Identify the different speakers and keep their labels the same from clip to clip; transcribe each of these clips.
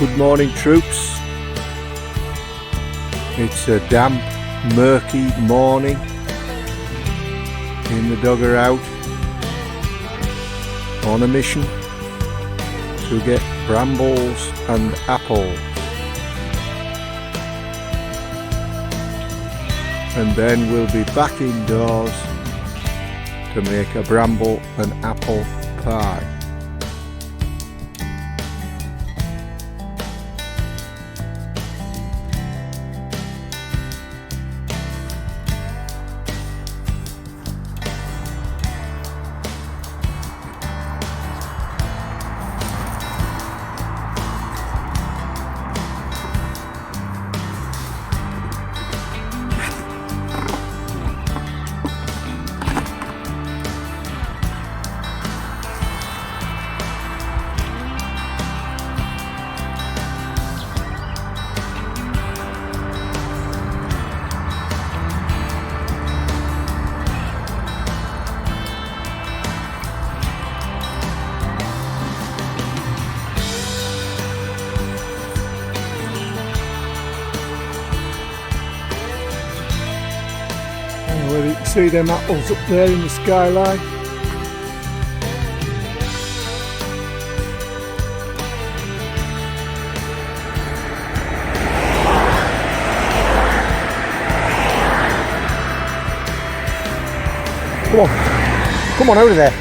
Speaker 1: Good morning, troops. It's a damp, murky morning in the dogger out on a mission to get brambles and apples, and then we'll be back indoors to make a bramble and apple pie. Well, you can see them apples up there in the skyline. Come on out of there.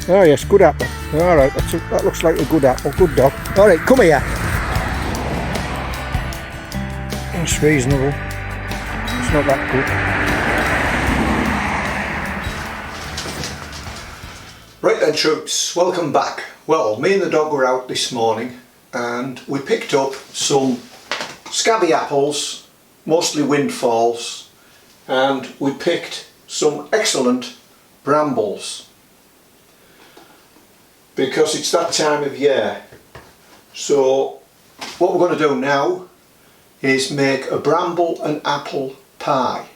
Speaker 1: Oh yes, good apple. Alright, that looks like a good apple, good dog. Alright, come here. That's reasonable. It's not that good. Right then, troops, welcome back. Well, me and the dog were out this morning and we picked up some scabby apples, mostly windfalls, and we picked some excellent brambles because it's that time of year. So what we're going to do now is make a bramble and apple pie.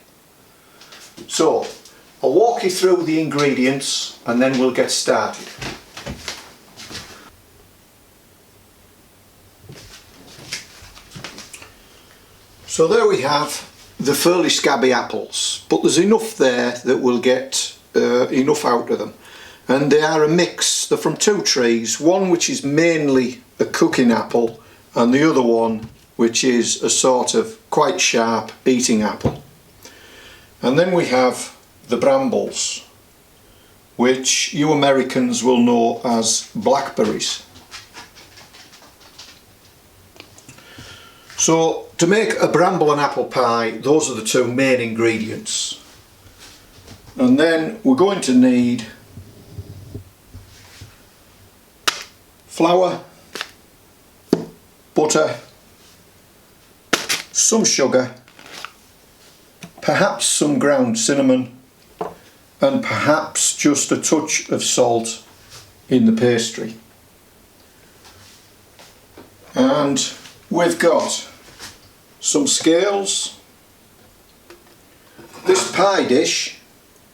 Speaker 1: So I'll walk you through the ingredients and then we'll get started. So there we have the fairly scabby apples, but there's enough there that we'll get enough out of them, and they are a mix. They're from two trees, one which is mainly a cooking apple and the other one which is a sort of quite sharp eating apple. And then we have the brambles, which you Americans will know as blackberries. So to make a bramble and apple pie, those are the two main ingredients. And then we're going to need flour, butter, some sugar, perhaps some ground cinnamon, and perhaps just a touch of salt in the pastry. And we've got some scales. This pie dish,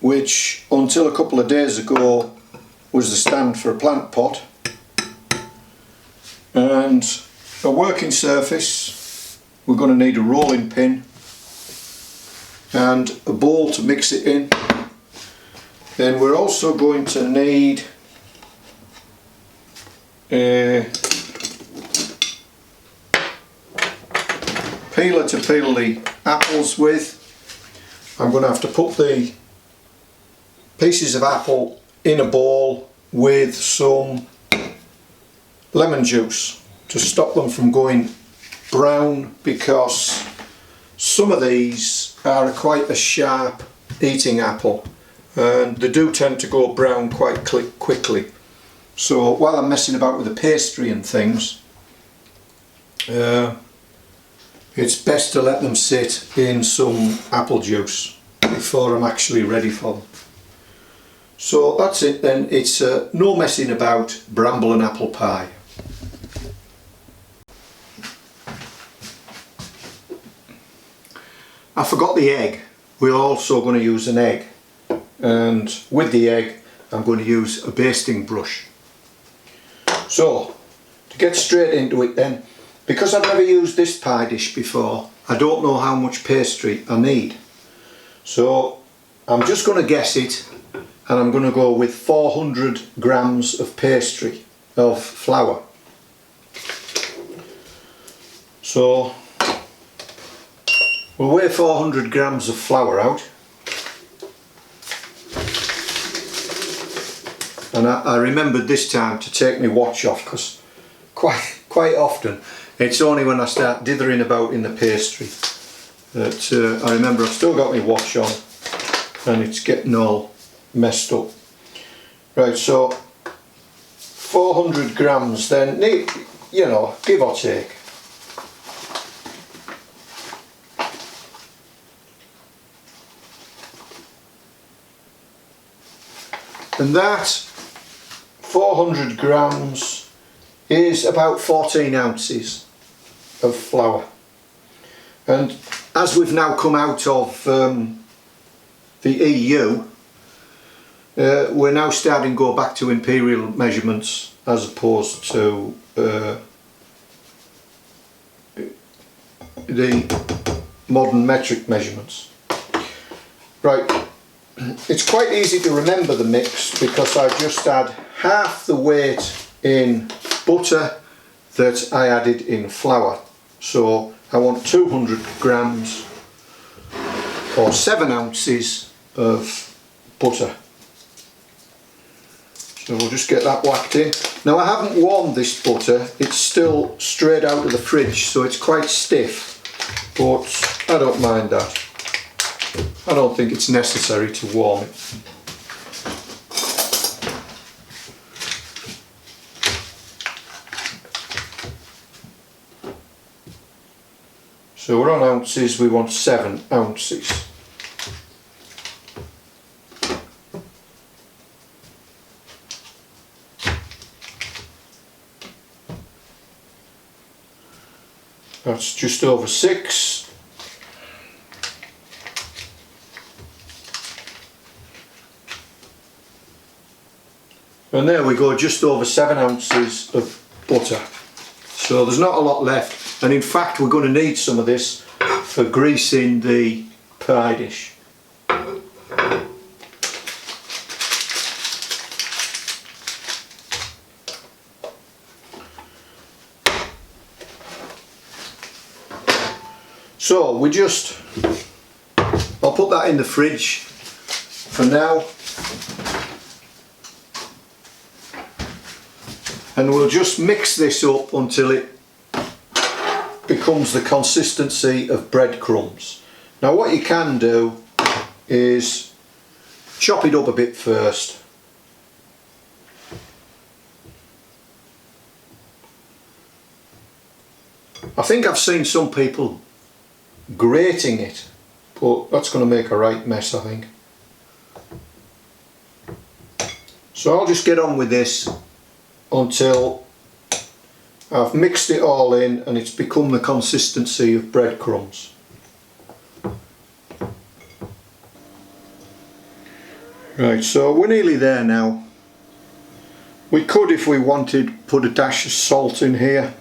Speaker 1: which until a couple of days ago was the stand for a plant pot, and a working surface. We're going to need a rolling pin and a bowl to mix it in. Then we're also going to need a peeler to peel the apples with. I'm going to have to put the pieces of apple in a bowl with some lemon juice to stop them from going brown, because some of these are quite a sharp eating apple and they do tend to go brown quite quickly. So while I'm messing about with the pastry and things, it's best to let them sit in some apple juice before I'm actually ready for them. So that's it then. It's no messing about bramble and apple pie. I forgot the egg. We're also going to use an egg, and with the egg I'm going to use a basting brush. So, to get straight into it then, because I've never used this pie dish before, I don't know how much pastry I need. So, I'm just going to guess it, and I'm going to go with 400 grams of pastry, of flour. So, we'll weigh 400 grams of flour out. And I remembered this time to take my watch off, because quite often it's only when I start dithering about in the pastry that I remember I've still got my watch on and it's getting all messed up. Right, so 400 grams then, you know, give or take. And that 400 grams is about 14 ounces of flour. And as we've now come out of the EU, we're now starting to go back to imperial measurements as opposed to the modern metric measurements. Right. It's quite easy to remember the mix because I've just had half the weight in butter that I added in flour. So I want 200 grams or 7 ounces of butter. So we'll just get that whacked in. Now I haven't warmed this butter, it's still straight out of the fridge, so it's quite stiff, but I don't mind that. I don't think it's necessary to warm it. So we're on ounces, we want 7 ounces. That's just over 6. And there we go, just over 7 ounces of butter. So there's not a lot left, and in fact we're going to need some of this for greasing the pie dish. So I'll put that in the fridge for now. And we'll just mix this up until it becomes the consistency of breadcrumbs. Now what you can do is chop it up a bit first. I think I've seen some people grating it, but that's going to make a right mess, I think. So I'll just get on with this until I've mixed it all in and it's become the consistency of breadcrumbs. Right, so we're nearly there now. We could, if we wanted, put a dash of salt in here.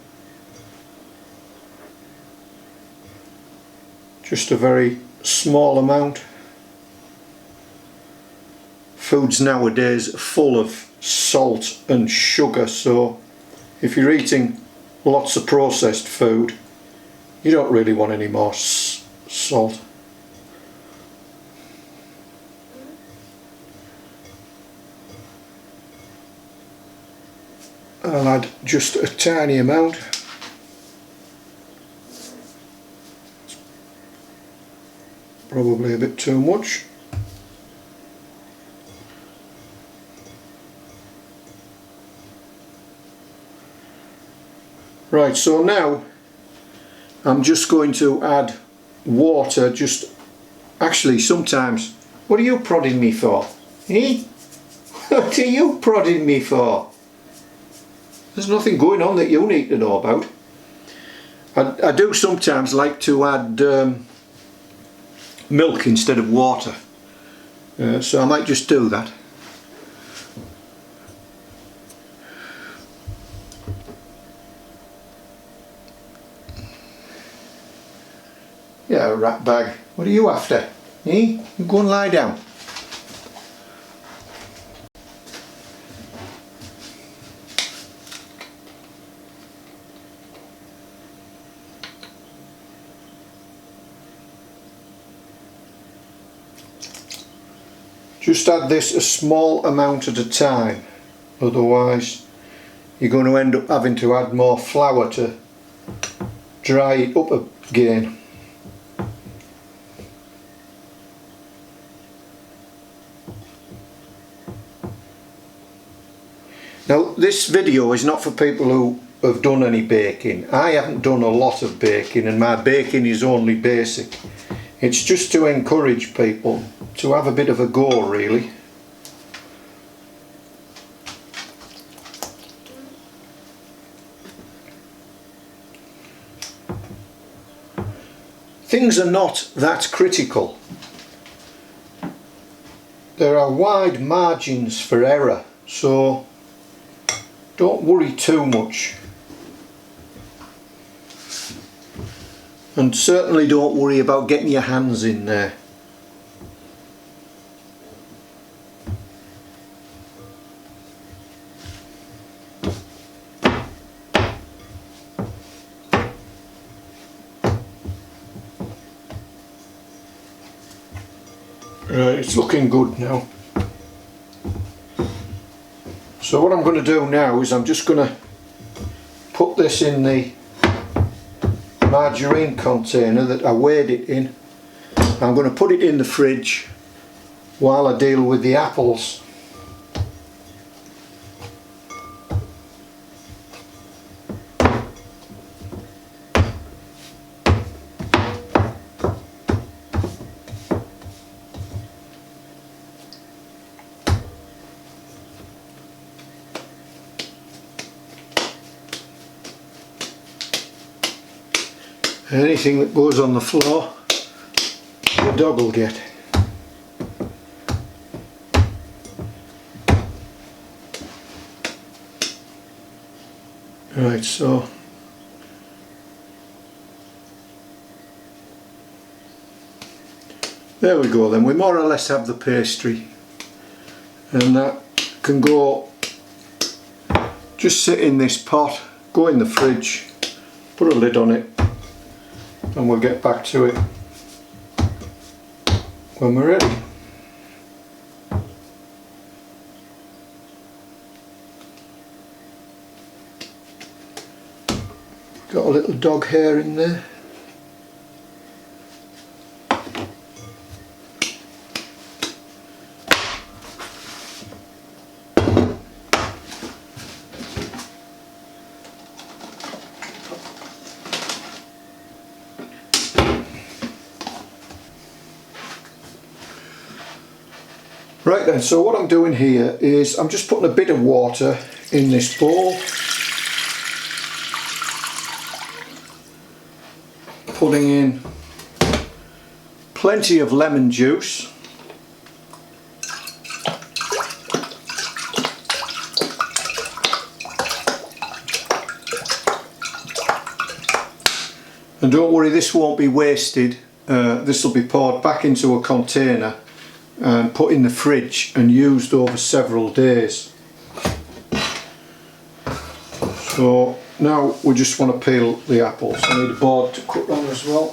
Speaker 1: Just a very small amount. Foods nowadays are full of salt and sugar, so if you're eating lots of processed food, you don't really want any more salt. I'll add just a tiny amount. Probably a bit too much. Right, so now I'm just going to add water, actually sometimes, what are you prodding me for? Eh? What are you prodding me for? There's nothing going on that you need to know about. I do sometimes like to add milk instead of water, so I might just do that. Yeah, rat bag. What are you after? Eh? You go and lie down. Just add this a small amount at a time, otherwise you're going to end up having to add more flour to dry it up again. Now this video is not for people who have done any baking. I haven't done a lot of baking and my baking is only basic. It's just to encourage people to have a bit of a go, really. Things are not that critical. There are wide margins for error, so don't worry too much. And certainly don't worry about getting your hands in there. Right, it's looking good now. So what I'm going to do now is I'm just going to put this in the margarine container that I weighed it in. I'm going to put it in the fridge while I deal with the apples. Anything that goes on the floor, the dog will get. Right, so there we go then. We more or less have the pastry, and that can go, just sit in this pot, go in the fridge, put a lid on it, and we'll get back to it when we're ready. Got a little dog hair in there. Right then, so what I'm doing here is I'm just putting a bit of water in this bowl, putting in plenty of lemon juice, and don't worry, this won't be wasted. This will be poured back into a container and put in the fridge and used over several days. So now we just want to peel the apples. I need a board to cut on as well.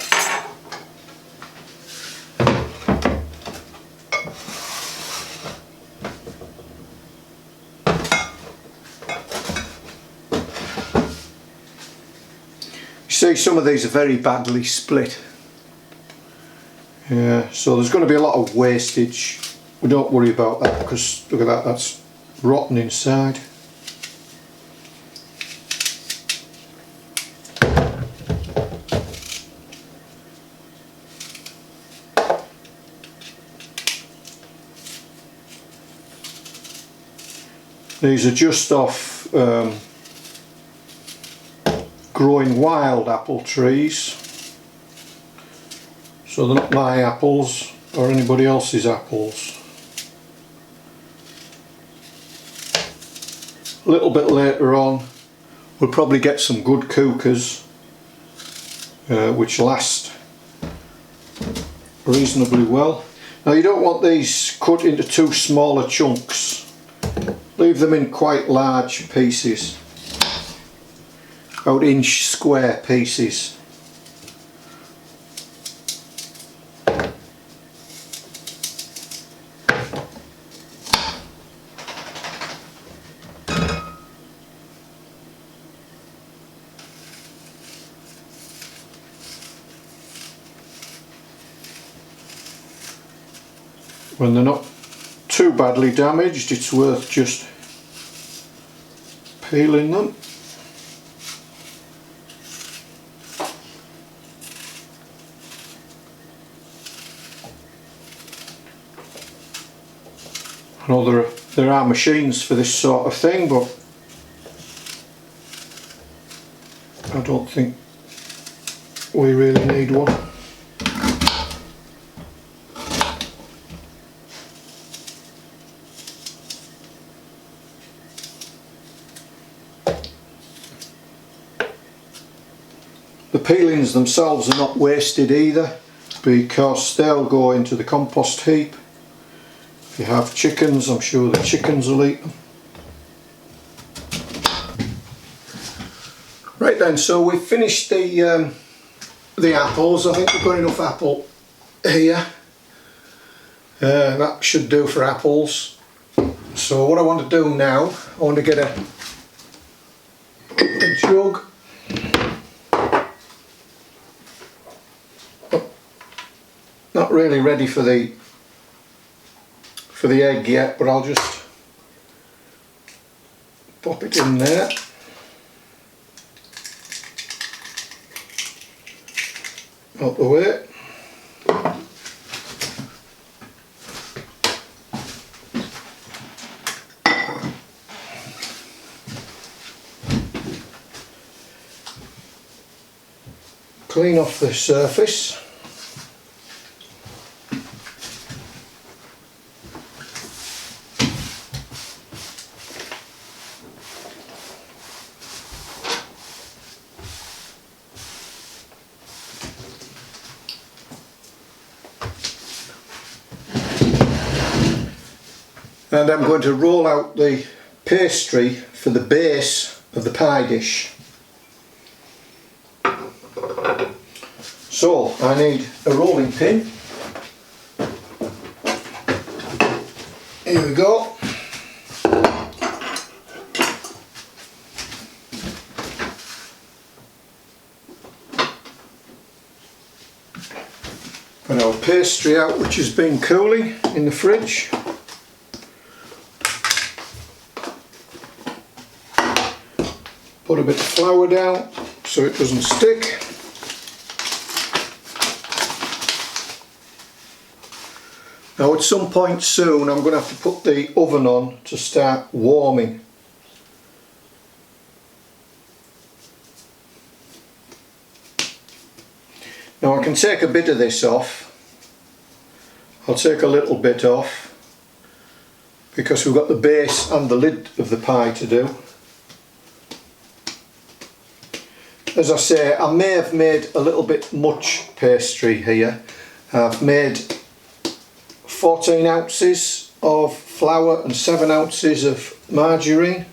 Speaker 1: You see, some of these are very badly split. Yeah, so there's going to be a lot of wastage. We don't worry about that because look at that, that's rotten inside. These are just off growing wild apple trees. So they're not my apples or anybody else's apples. A little bit later on we'll probably get some good cookers which last reasonably well. Now you don't want these cut into too smaller chunks. Leave them in quite large pieces, about inch square pieces. When they're not too badly damaged, it's worth just peeling them. I know there are machines for this sort of thing, but I don't think we really need one. The peelings themselves are not wasted either, because they'll go into the compost heap. If you have chickens, I'm sure the chickens will eat them. Right then, so we've finished the apples. I think we've got enough apple here. That should do for apples. So what I want to do now, I want to get a jug. Not really ready for the egg yet, but I'll just pop it in there. Out the way. Clean off the surface. And I'm going to roll out the pastry for the base of the pie dish. So I need a rolling pin. Here we go. Put our pastry out, which has been cooling in the fridge. Put a bit of flour down so it doesn't stick. Now at some point soon I'm going to have to put the oven on to start warming. Now I can take a bit of this off. I'll take a little bit off because we've got the base and the lid of the pie to do. As I say, I may have made a little bit much pastry here. I've made 14 ounces of flour and 7 ounces of margarine,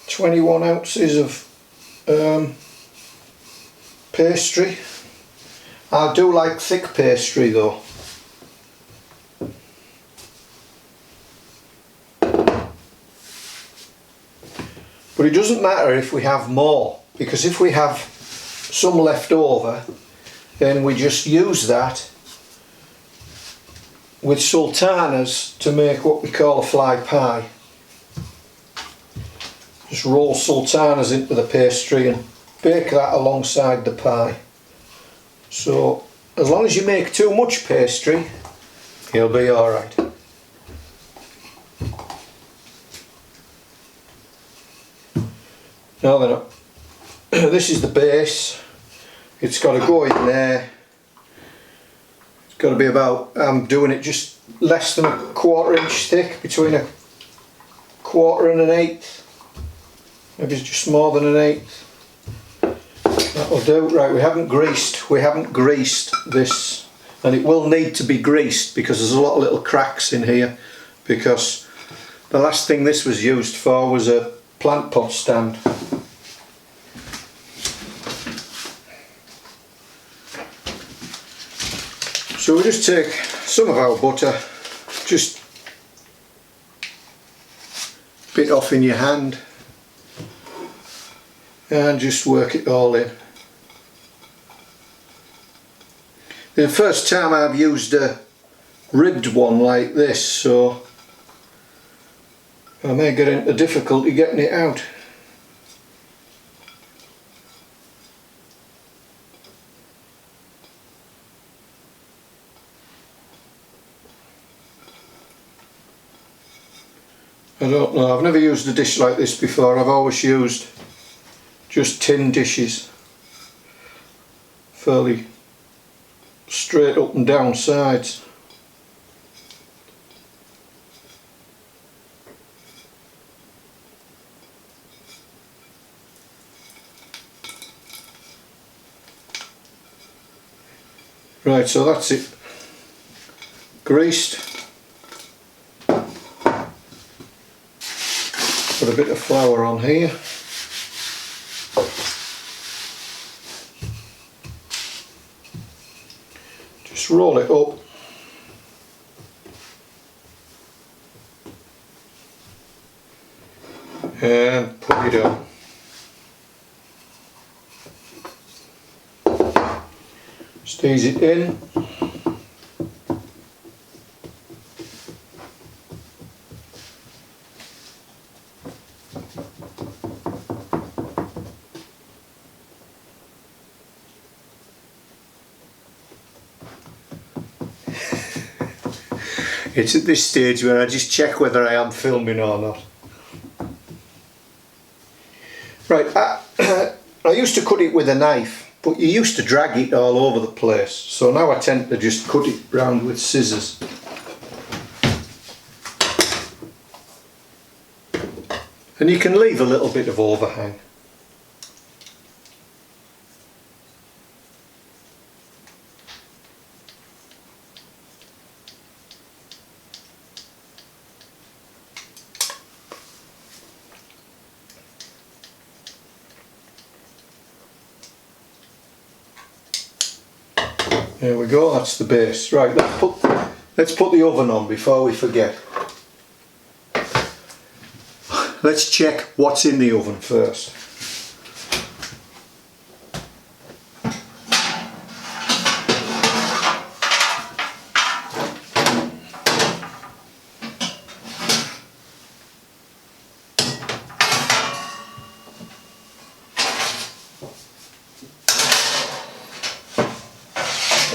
Speaker 1: 21 ounces of pastry. I do like thick pastry though. But it doesn't matter if we have more, because if we have some left over, then we just use that with sultanas to make what we call a fly pie. Just roll sultanas into the pastry and bake that alongside the pie. So as long as you make too much pastry, you'll be alright. Now then, this is the base. It's got to go in there. It's got to be about, I'm doing it just less than a 1/4 inch thick, between a 1/4 and an 1/8, maybe just more than an 1/8. That'll do. Right, we haven't greased this, and it will need to be greased because there's a lot of little cracks in here, because the last thing this was used for was a plant pot stand. So we'll just take some of our butter, just a bit off in your hand, and just work it all in. The first time I've used a ribbed one like this, so I may get into difficulty getting it out. I don't know, I've never used a dish like this before. I've always used just tin dishes, fairly straight up and down sides. Right, so that's it, greased. Put a bit of flour on here. Just roll it up. And put it on. Just ease it in. It's at this stage where I just check whether I am filming or not. Right, I used to cut it with a knife, but you used to drag it all over the place, so now I tend to just cut it round with scissors. And you can leave a little bit of overhang. There we go, that's the base. Right, let's put the oven on before we forget. Let's check what's in the oven first.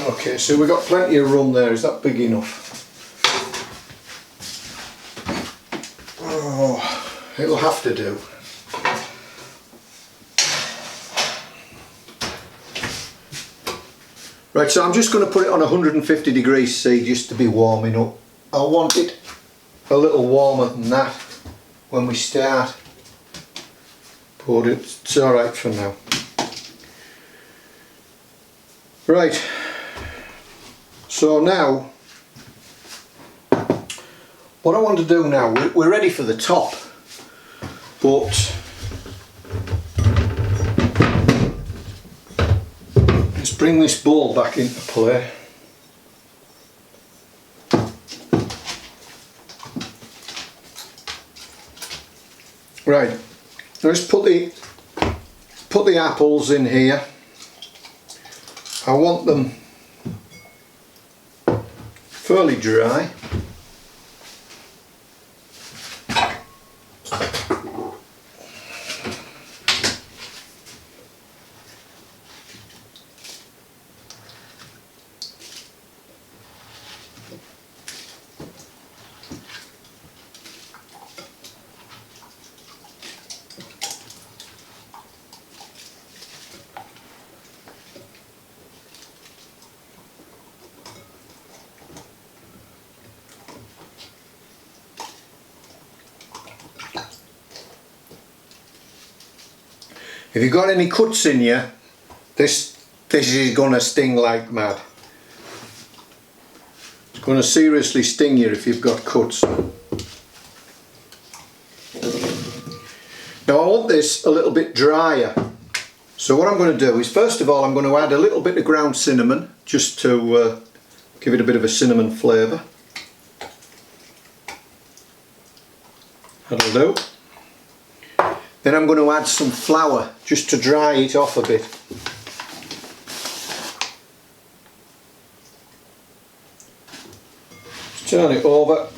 Speaker 1: Okay, so we've got plenty of room there. Is that big enough? Oh, it'll have to do. Right, so I'm just going to put it on 150 degrees C just to be warming up. I want it a little warmer than that when we start, but it's alright for now. Right. So now, what I want to do now, we're ready for the top, but let's bring this bowl back into play. Right, let's put the apples in here. I want them fairly dry. If you've got any cuts in you, This is going to sting like mad. It's going to seriously sting you if you've got cuts. Now I want this a little bit drier. So what I'm going to do is, first of all, I'm going to add a little bit of ground cinnamon just to give it a bit of a cinnamon flavour. That'll do. Then I'm going to add some flour just to dry it off a bit. Just turn it over.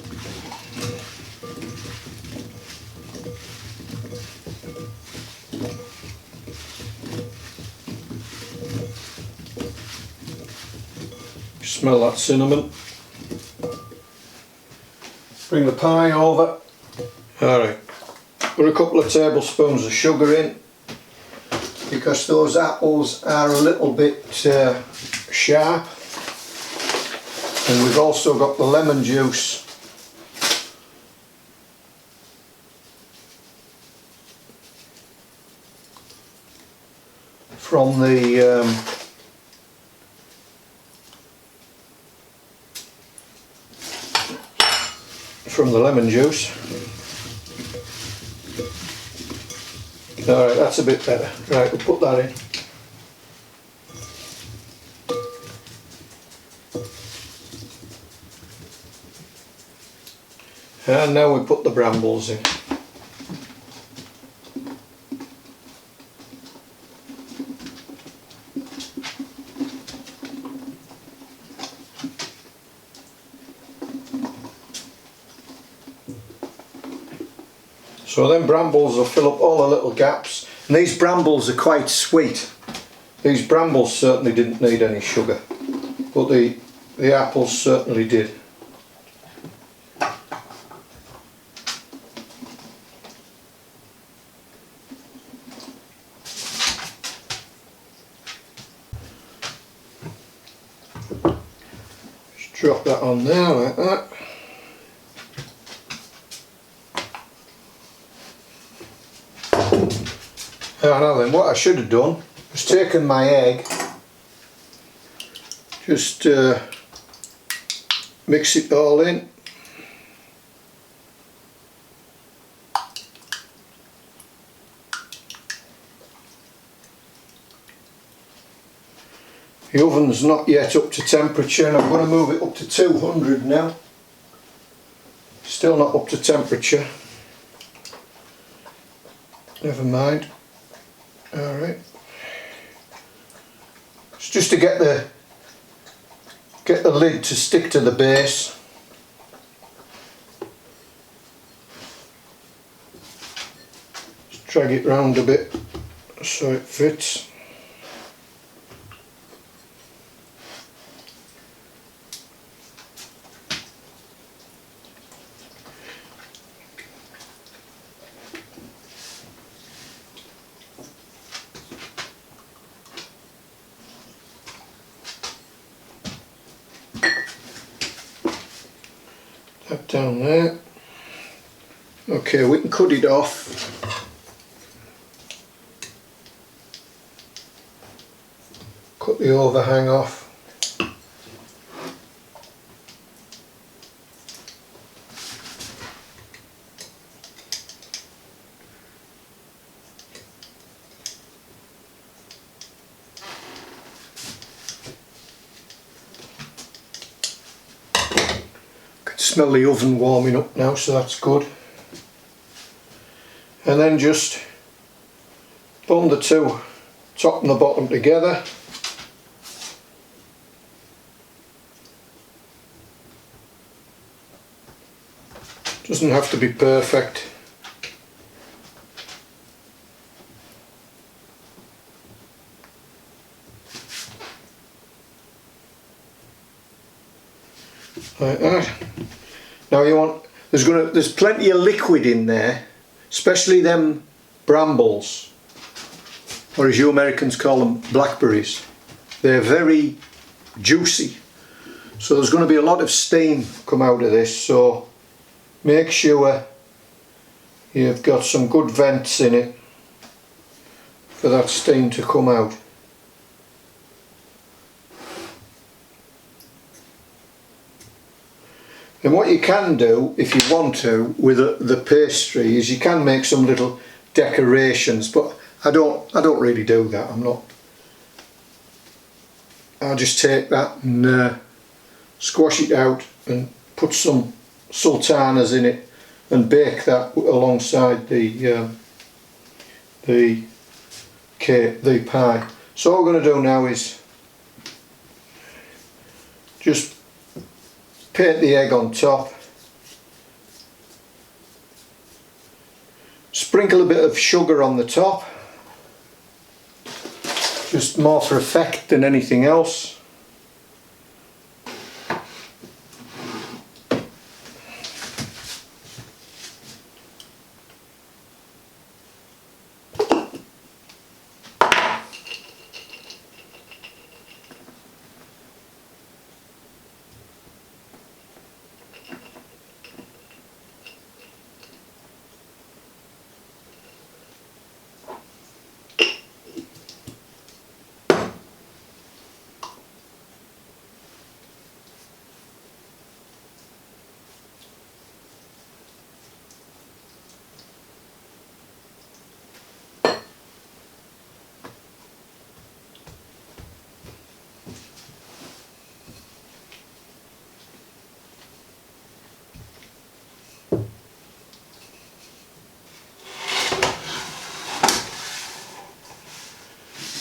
Speaker 1: Smell that cinnamon. Bring the pie over. Alright, put a couple of tablespoons of sugar in because those apples are a little bit sharp, and we've also got the lemon juice from the lemon juice. Alright, that's a bit better. Right, we'll put that in. And now we put the brambles in. So then brambles will fill up all the little gaps, and these brambles are quite sweet. These brambles certainly didn't need any sugar, but the apples certainly did. Just drop that on there like that. Now then, what I should have done was taken my egg, just mix it all in. The oven's not yet up to temperature, and I'm going to move it up to 200 now. Still not up to temperature. Never mind. Alright. It's just to get the lid to stick to the base. Just drag it round a bit so it fits. That down there. Okay, we can cut it off. Cut the overhang off. Smell the oven warming up now, so that's good. And then just bond the two, top and the bottom together. Doesn't have to be perfect. Like that. Now you want, there's plenty of liquid in there, especially them brambles, or as you Americans call them, blackberries. They're very juicy, so there's going to be a lot of steam come out of this, so make sure you've got some good vents in it for that steam to come out. And what you can do, if you want to, with the pastry, is you can make some little decorations, but I don't really do that. I'll just take that and squash it out and put some sultanas in it and bake that alongside the cake, the pie. So what we're going to do now is just paint the egg on top, sprinkle a bit of sugar on the top, just more for effect than anything else.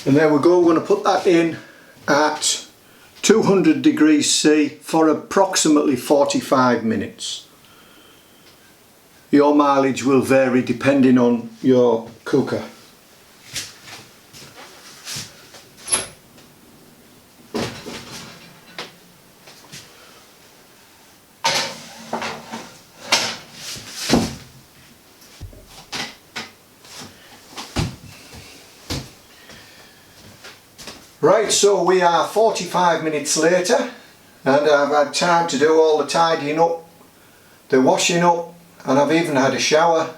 Speaker 1: And there we go, we're going to put that in at 200 degrees C for approximately 45 minutes. Your mileage will vary depending on your cooker. Right, so we are 45 minutes later and I've had time to do all the tidying up, the washing up, and I've even had a shower.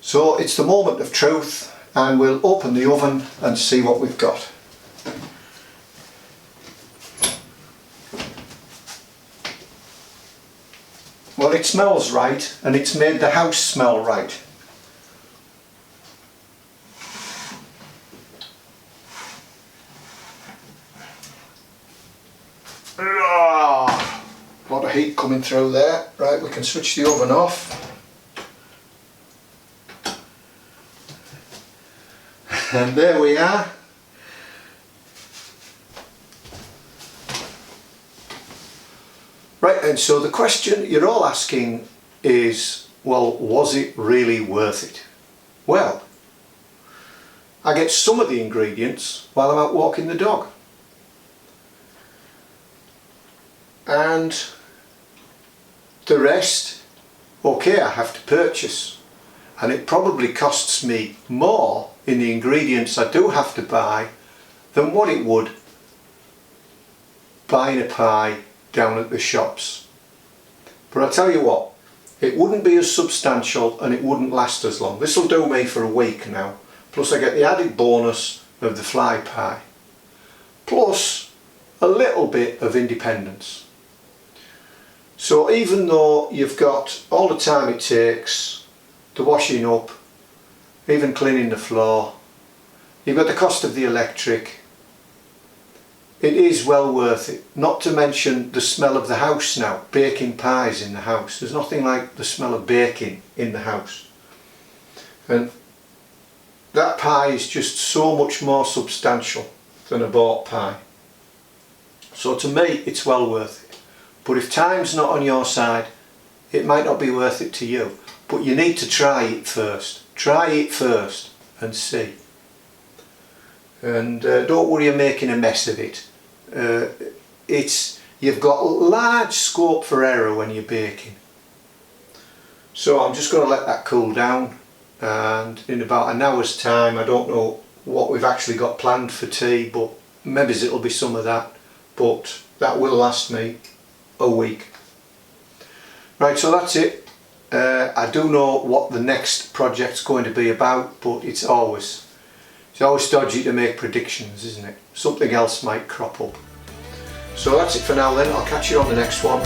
Speaker 1: So it's the moment of truth and we'll open the oven and see what we've got. Well, it smells right and it's made the house smell right. A lot of heat coming through there. Right, we can switch the oven off. And there we are. Right, and so the question you're all asking is, well, was it really worth it? Well, I get some of the ingredients while I'm out walking the dog. And the rest, okay, I have to purchase, and it probably costs me more in the ingredients I do have to buy than what it would buying a pie down at the shops. But I'll tell you what, it wouldn't be as substantial and it wouldn't last as long. This will do me for a week now, plus I get the added bonus of the fly pie, plus a little bit of independence. So even though you've got all the time it takes, the washing up, even cleaning the floor, you've got the cost of the electric, it is well worth it. Not to mention the smell of the house now, baking pies in the house. There's nothing like the smell of baking in the house. And that pie is just so much more substantial than a bought pie. So to me it's well worth it. But if time's not on your side, it might not be worth it to you. But you need to try it first. Try it first and see. And don't worry you're making a mess of it. You've got large scope for error when you're baking. So I'm just going to let that cool down, and in about an hour's time, I don't know what we've actually got planned for tea, but maybe it'll be some of that, but that will last me a week. Right, so that's it. I do know what the next project's going to be about, but it's always dodgy to make predictions, isn't it? Something else might crop up. So that's it for now then. I'll catch you on the next one.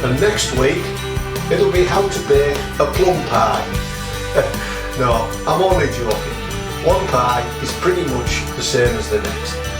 Speaker 1: and next week it'll be how to bake a plum pie. No, I'm only joking. One pie is pretty much the same as the next.